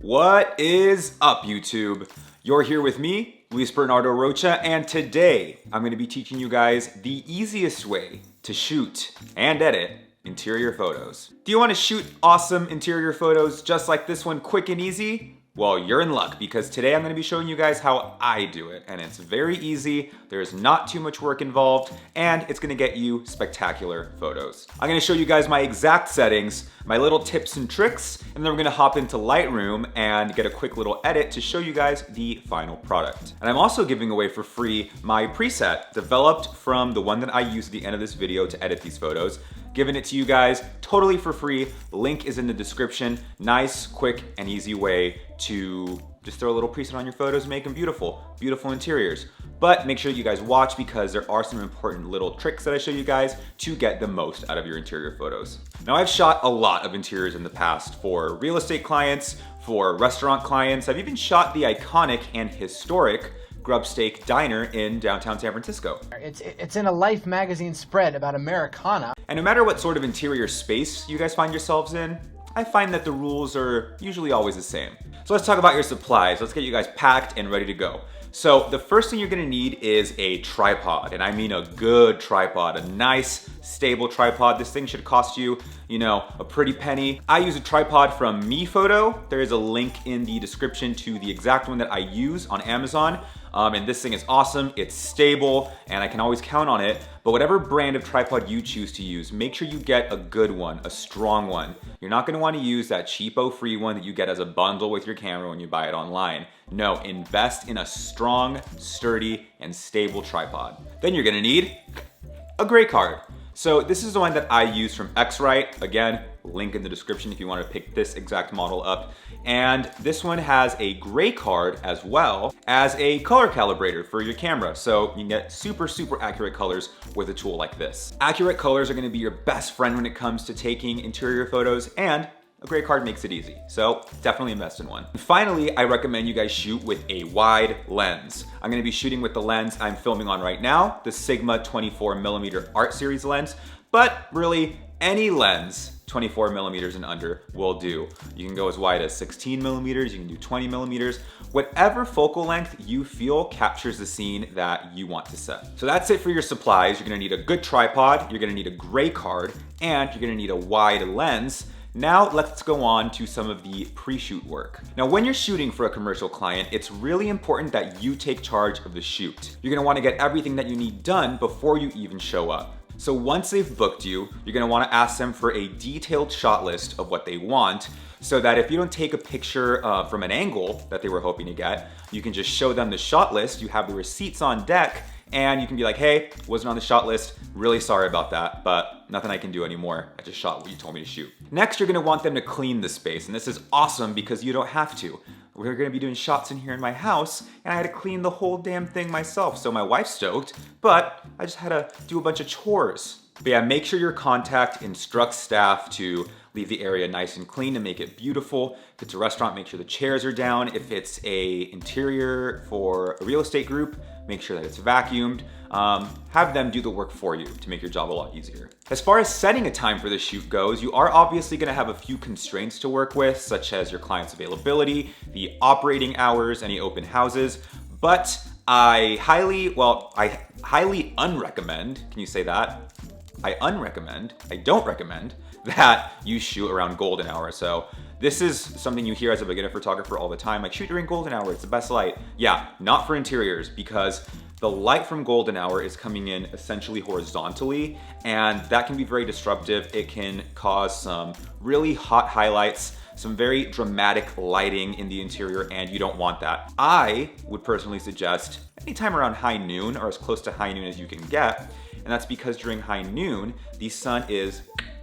What is up, YouTube? You're here with me, Bernardo Rocha, and today I'm going to be teaching you guys the easiest way to shoot and edit interior photos. Do you want to shoot awesome interior photos just like this one, quick and easy? Well, you're in luck because today I'm going to be showing you guys how I do it, and it's very easy, there's not too much work involved, and it's going to get you spectacular photos. I'm going to show you guys my exact settings, my little tips and tricks, and then we're going to hop into Lightroom and get a quick little edit to show you guys the final product. And I'm also giving away for free my preset developed from the one that I use at the end of this video to edit these photos. Giving it to you guys totally for free. Link is in the description. Nice, quick, and easy way to just throw a little preset on your photos and make them beautiful. Beautiful interiors. But make sure you guys watch because there are some important little tricks that I show you guys to get the most out of your interior photos. Now, I've shot a lot of interiors in the past for real estate clients, for restaurant clients. I've even shot the iconic and historic Grub Steak Diner in downtown San Francisco. It's in a Life magazine spread about Americana. And no matter what sort of interior space you guys find yourselves in, I find that the rules are usually always the same. So let's talk about your supplies. Let's get you guys packed and ready to go. So the first thing you're gonna need is a tripod, and I mean a good tripod, a nice, stable tripod. This thing should cost you, a pretty penny. I use a tripod from MePhoto. There is a link in the description to the exact one that I use on Amazon. And this thing is awesome, it's stable, and I can always count on it. But whatever brand of tripod you choose to use, make sure you get a good one, a strong one. You're not gonna wanna use that cheapo free one that you get as a bundle with your camera when you buy it online. No, invest in a strong, sturdy, and stable tripod. Then you're gonna need a gray card. So this is the one that I use from X-Rite. Again, link in the description if you want to pick this exact model up. And this one has a gray card as well as a color calibrator for your camera. So you can get super, super accurate colors with a tool like this. Accurate colors are going to be your best friend when it comes to taking interior photos, and a gray card makes it easy, so definitely invest in one. And finally, I recommend you guys shoot with a wide lens. I'm gonna be shooting with the lens I'm filming on right now, the Sigma 24mm Art Series lens, but really any lens 24mm and under will do. You can go as wide as 16mm, you can do 20mm, whatever focal length you feel captures the scene that you want to set. So that's it for your supplies. You're gonna need a good tripod, you're gonna need a gray card, and you're gonna need a wide lens. Now let's go on to some of the pre-shoot work. Now when you're shooting for a commercial client, it's really important that you take charge of the shoot. You're gonna wanna get everything that you need done before you even show up. So once they've booked you, you're gonna wanna ask them for a detailed shot list of what they want, so that if you don't take a picture from an angle that they were hoping to get, you can just show them the shot list, you have the receipts on deck, and you can be like, hey, wasn't on the shot list, really sorry about that, but nothing I can do anymore. I just shot what you told me to shoot. Next, you're gonna want them to clean the space, and this is awesome because you don't have to. We're gonna be doing shots in here in my house, and I had to clean the whole damn thing myself, so my wife's stoked, but I just had to do a bunch of chores. But yeah, make sure your contact instructs staff to leave the area nice and clean and make it beautiful. If it's a restaurant, make sure the chairs are down. If it's a interior for a real estate group, make sure that it's vacuumed. Have them do the work for you to make your job a lot easier. As far as setting a time for the shoot goes, you are obviously gonna have a few constraints to work with, such as your client's availability, the operating hours, any open houses, but I highly unrecommend, can you say that? I don't recommend that you shoot around golden hour. So this is something you hear as a beginner photographer all the time, like shoot during golden hour, it's the best light. Yeah, not for interiors, because the light from golden hour is coming in essentially horizontally, and that can be very disruptive. It can cause some really hot highlights, some very dramatic lighting in the interior, and you don't want that. I would personally suggest anytime around high noon or as close to high noon as you can get, and that's because during high noon, the sun is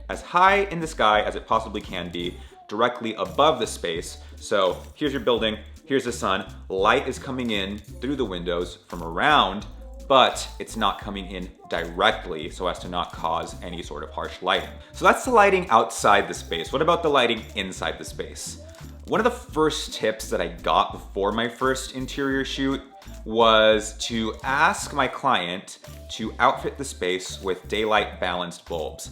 as high in the sky as it possibly can be, directly above the space. So here's your building, here's the sun, light is coming in through the windows from around, but it's not coming in directly so as to not cause any sort of harsh lighting. So that's the lighting outside the space. What about the lighting inside the space? One of the first tips that I got before my first interior shoot was to ask my client to outfit the space with daylight balanced bulbs.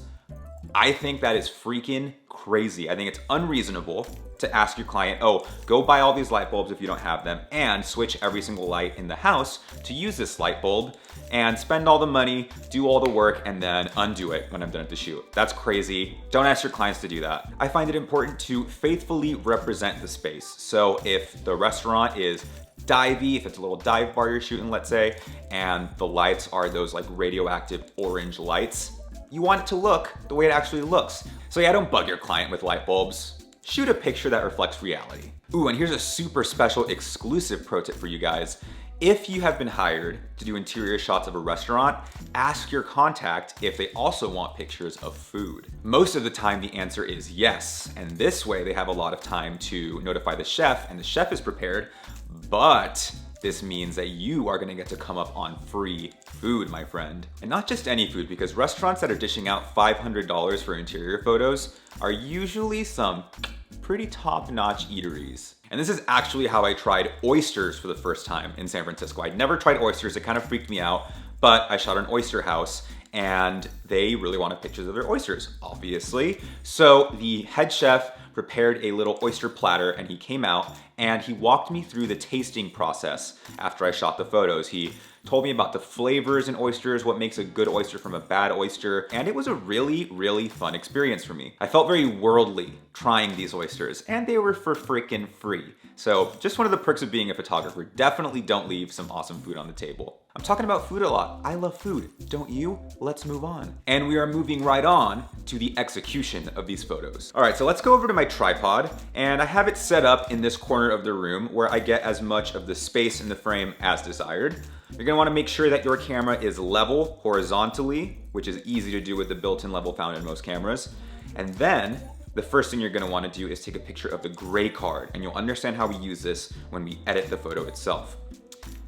I think that is freaking crazy. I think it's unreasonable to ask your client, oh, go buy all these light bulbs if you don't have them, and switch every single light in the house to use this light bulb, and spend all the money, do all the work, and then undo it when I'm done at the shoot. That's crazy. Don't ask your clients to do that. I find it important to faithfully represent the space. So if the restaurant is divey, if it's a little dive bar you're shooting, let's say, and the lights are those like radioactive orange lights, you want it to look the way it actually looks. So yeah, don't bug your client with light bulbs. Shoot a picture that reflects reality. Ooh, and here's a super special exclusive pro tip for you guys. If you have been hired to do interior shots of a restaurant, ask your contact if they also want pictures of food. Most of the time the answer is yes, and this way they have a lot of time to notify the chef, and the chef is prepared, but this means that you are gonna get to come up on free food, my friend. And not just any food, because restaurants that are dishing out $500 for interior photos are usually some pretty top-notch eateries. And this is actually how I tried oysters for the first time in San Francisco. I'd never tried oysters, it kind of freaked me out, but I shot an oyster house and they really wanted pictures of their oysters, obviously. So the head chef prepared a little oyster platter and he came out and he walked me through the tasting process after I shot the photos. He told me about the flavors in oysters, what makes a good oyster from a bad oyster, and it was a really, really fun experience for me. I felt very worldly trying these oysters, and they were for freaking free. So just one of the perks of being a photographer, definitely don't leave some awesome food on the table. I'm talking about food a lot. I love food, don't you? Let's move on. And we are moving right on to the execution of these photos. All right, so let's go over to my tripod, and I have it set up in this corner of the room where I get as much of the space in the frame as desired. You're gonna wanna make sure that your camera is level horizontally, which is easy to do with the built-in level found in most cameras. And then, the first thing you're gonna wanna do is take a picture of the gray card, and you'll understand how we use this when we edit the photo itself.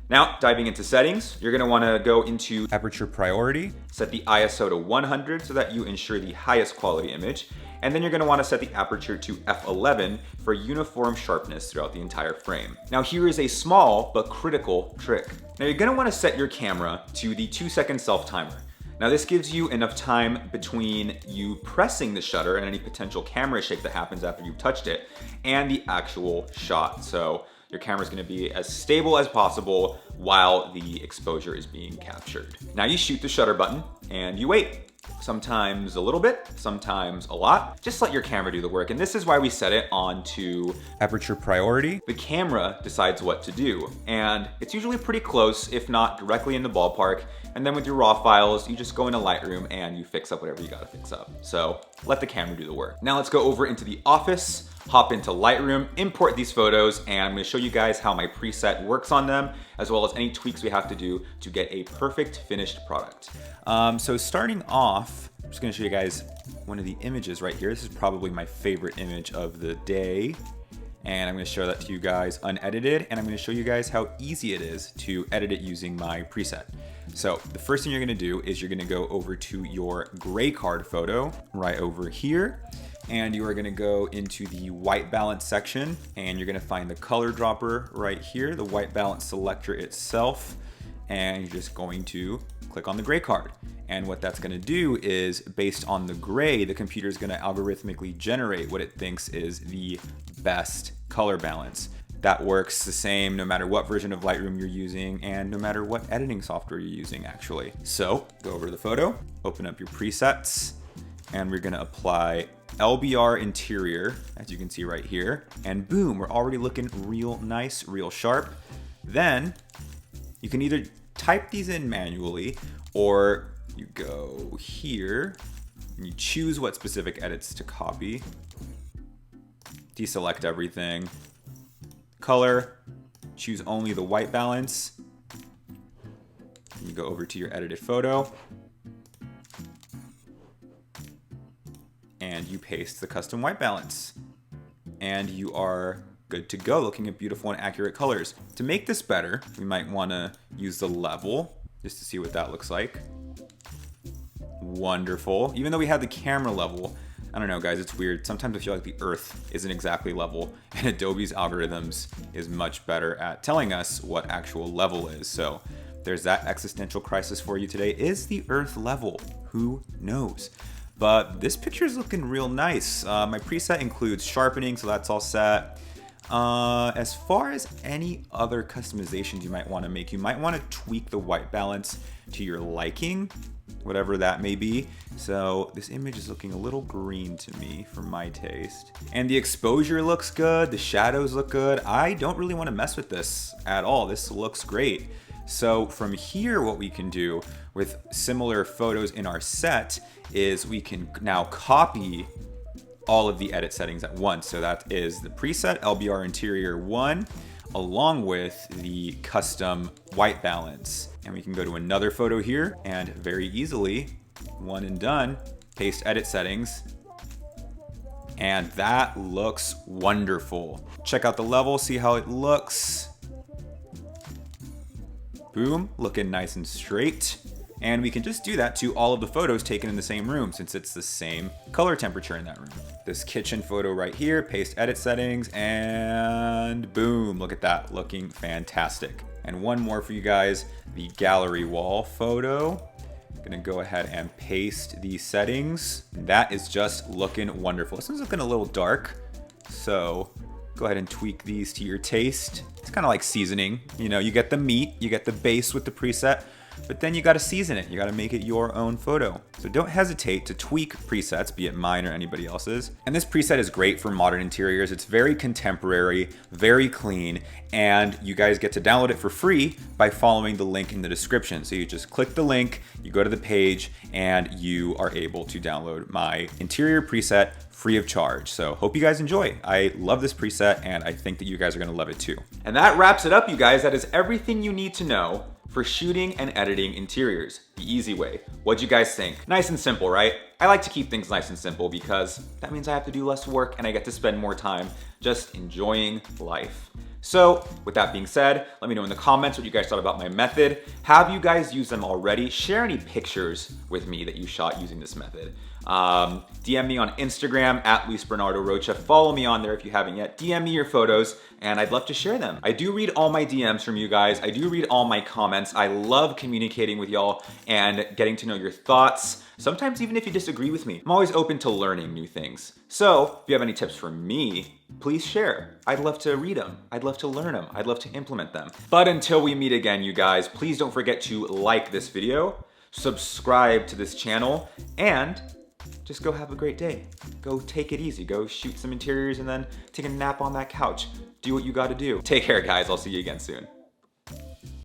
Now, diving into settings, you're gonna wanna go into aperture priority, set the ISO to 100 so that you ensure the highest quality image, and then you're gonna wanna set the aperture to f11 for uniform sharpness throughout the entire frame. Now here is a small but critical trick. Now you're gonna wanna set your camera to the 2-second self-timer. Now this gives you enough time between you pressing the shutter and any potential camera shake that happens after you've touched it and the actual shot. So your camera's gonna be as stable as possible while the exposure is being captured. Now you shoot the shutter button and you wait. Sometimes a little bit, sometimes a lot. Just let your camera do the work. And this is why we set it on to aperture priority. The camera decides what to do. And it's usually pretty close, if not directly in the ballpark. And then with your raw files, you just go into Lightroom and you fix up whatever you gotta fix up. So let the camera do the work. Now let's go over into the office, hop into Lightroom, import these photos, and I'm gonna show you guys how my preset works on them, as well as any tweaks we have to do to get a perfect finished product. So starting off, I'm just gonna show you guys one of the images right here. This is probably my favorite image of the day. And I'm gonna show that to you guys unedited, and I'm gonna show you guys how easy it is to edit it using my preset. So the first thing you're gonna do is you're gonna go over to your gray card photo right over here, and you are gonna go into the white balance section, and you're gonna find the color dropper right here, the white balance selector itself, and you're just going to click on the gray card. And what that's gonna do is, based on the gray, the computer is gonna algorithmically generate what it thinks is the best color balance. That works the same no matter what version of Lightroom you're using and no matter what editing software you're using, actually. So go over to the photo, open up your presets, and we're gonna apply LBR interior, as you can see right here, and boom, we're already looking real nice, real sharp. Then you can either type these in manually, or you go here and you choose what specific edits to copy, deselect everything, color, choose only the white balance, and you go over to your edited photo, and you paste the custom white balance, and you are good to go, looking at beautiful and accurate colors. To make this better, we might want to use the level just to see what that looks like. Wonderful. Even though we have the camera level, I don't know, guys, it's weird. Sometimes I feel like the earth isn't exactly level, and Adobe's algorithms is much better at telling us what actual level is. So there's that existential crisis for you today. Is the earth level? Who knows? but this picture is looking real nice. My preset includes sharpening, so that's all set. As far as any other customizations you might want to make, you might want to tweak the white balance to your liking, whatever that may be. So this image is looking a little green to me for my taste. And the exposure looks good, the shadows look good. I don't really want to mess with this at all. This looks great. So from here, what we can do with similar photos in our set is we can now copy all of the edit settings at once. So that is the preset LBR Interior 1 along with the custom white balance. And we can go to another photo here and very easily, one and done, paste edit settings. And that looks wonderful. Check out the level, see how it looks. Boom, looking nice and straight. And we can just do that to all of the photos taken in the same room since it's the same color temperature in that room. This kitchen photo right here, paste edit settings, and boom, look at that, looking fantastic. And one more for you guys, the gallery wall photo. I'm gonna go ahead and paste these settings. That is just looking wonderful. This one's looking a little dark, so go ahead and tweak these to your taste. It's kind of like seasoning. You know, you get the meat, you get the base with the preset, but then you gotta season it. You gotta make it your own photo. So don't hesitate to tweak presets, be it mine or anybody else's. And this preset is great for modern interiors. It's very contemporary, very clean, and you guys get to download it for free by following the link in the description. So you just click the link, you go to the page, and you are able to download my interior preset free of charge. So hope you guys enjoy. I love this preset, and I think that you guys are gonna love it too. And that wraps it up, you guys. That is everything you need to know for shooting and editing interiors the easy way. What'd you guys think? Nice and simple, right? I like to keep things nice and simple because that means I have to do less work and I get to spend more time just enjoying life. So with that being said, let me know in the comments what you guys thought about my method. Have you guys used them already? Share any pictures with me that you shot using this method. DM me on Instagram at Bernardo Rocha. Follow me on there if you haven't yet. DM me your photos and I'd love to share them. I do read all my DMs from you guys. I do read all my comments. I love communicating with y'all and getting to know your thoughts. Sometimes even if you disagree with me, I'm always open to learning new things. So if you have any tips for me, please share. I'd love to read them. I'd love to learn them. I'd love to implement them. But until we meet again, you guys, please don't forget to like this video, subscribe to this channel, and just go have a great day. Go take it easy. Go shoot some interiors and then take a nap on that couch. Do what you gotta do. Take care, guys. I'll see you again soon.